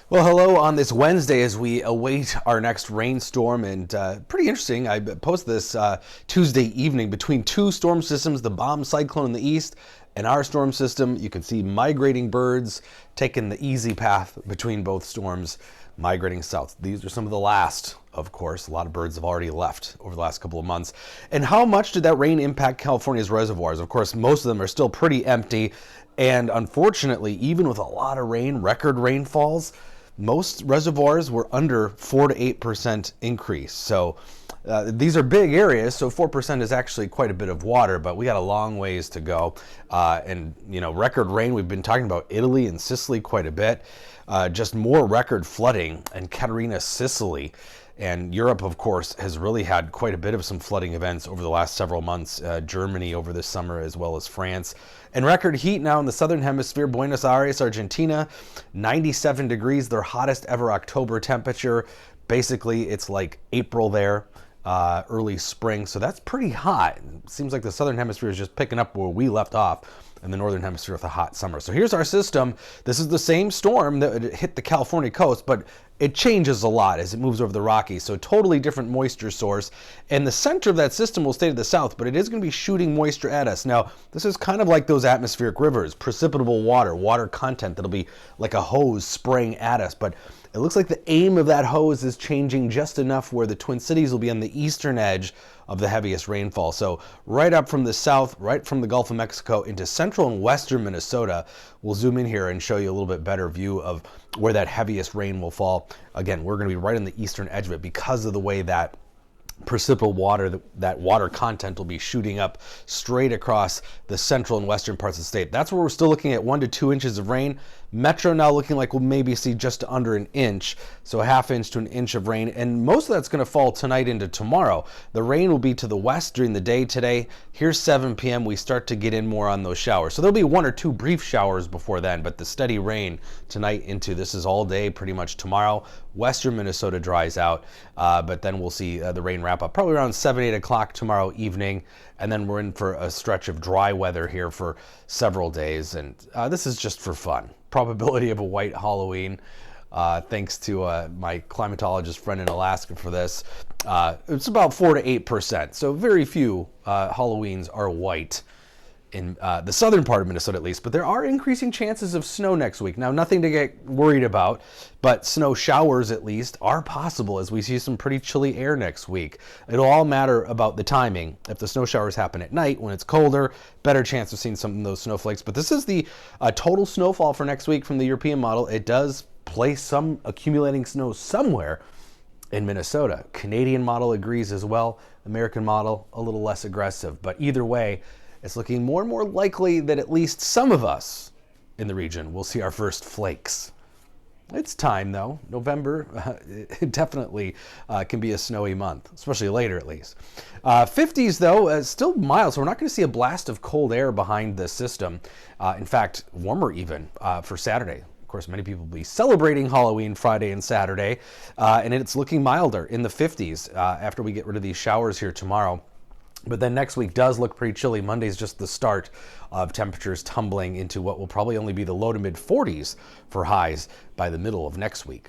Well, hello on this Wednesday as we await our next rainstorm, and pretty interesting. I posted this Tuesday evening between two storm systems, the bomb cyclone in the east and our storm system. You can see migrating birds taking the easy path between both storms, migrating south. These are some of the last, of course. A lot of birds have already left over the last couple of months. And how much did that rain impact California's reservoirs? Of course, most of them are still pretty empty. And unfortunately, even with a lot of rain, record rainfalls, most reservoirs were under 4 to 8% increase. So these are big areas, so 4% is actually quite a bit of water, but we got a long ways to go. And record rain, we've been talking about Italy and Sicily quite a bit. Just more record flooding in Caterina, Sicily. And Europe, of course, has really had quite a bit of some flooding events over the last several months. Germany over this summer, as well as France. And record heat now in the southern hemisphere. Buenos Aires, Argentina, 97 degrees, their hottest ever October temperature. Basically, it's like April there, early spring. So that's pretty hot. It seems like the southern hemisphere is just picking up where we left off in the northern hemisphere with a hot summer. So here's our system. This is the same storm that hit the California coast, but it changes a lot as it moves over the Rockies. So totally different moisture source. And the center of that system will stay to the south, but it is going to be shooting moisture at us. Now, this is kind of like those atmospheric rivers, precipitable water content that'll be like a hose spraying at us. But it looks like the aim of that hose is changing just enough where the Twin Cities will be on the eastern edge of the heaviest rainfall. So right up from the south, right from the Gulf of Mexico into central and western Minnesota. We'll zoom in here and show you a little bit better view of where that heaviest rain will fall. Again, we're going to be right on the eastern edge of it because of the way that precipitable water, that water content will be shooting up straight across the central and western parts of the state. That's where we're still looking at 1 to 2 inches of rain. Metro now looking like we'll maybe see just under an inch, so a ½ inch to an inch of rain, and most of that's going to fall tonight into tomorrow. The rain will be to the west during the day today. Here's 7 p.m. We start to get in more on those showers. So there'll be 1 or 2 brief showers before then, but the steady rain tonight into this is all day pretty much tomorrow. Western Minnesota dries out, but then we'll see the rain wrap up probably around 7, 8 o'clock tomorrow evening, and then we're in for a stretch of dry weather here for several days, and this is just for fun. Probability of a white Halloween, thanks to my climatologist friend in Alaska for this. It's about 4 to 8%, so very few Halloweens are white in the southern part of Minnesota at least, but there are increasing chances of snow next week. Now, nothing to get worried about, but snow showers at least are possible as we see some pretty chilly air next week. It'll all matter about the timing. If the snow showers happen at night when it's colder, better chance of seeing some of those snowflakes. But this is the total snowfall for next week from the European model. It does place some accumulating snow somewhere in Minnesota. Canadian model agrees as well. American model a little less aggressive, but either way, it's looking more and more likely that at least some of us in the region will see our first flakes. It's time, though. November it definitely can be a snowy month, especially later at least. 50s, though, still mild, so we're not going to see a blast of cold air behind the system. In fact, warmer even for Saturday. Of course, many people will be celebrating Halloween Friday and Saturday, and it's looking milder in the 50s after we get rid of these showers here tomorrow. But then next week does look pretty chilly. Monday's just the start of temperatures tumbling into what will probably only be the low to mid 40s for highs by the middle of next week.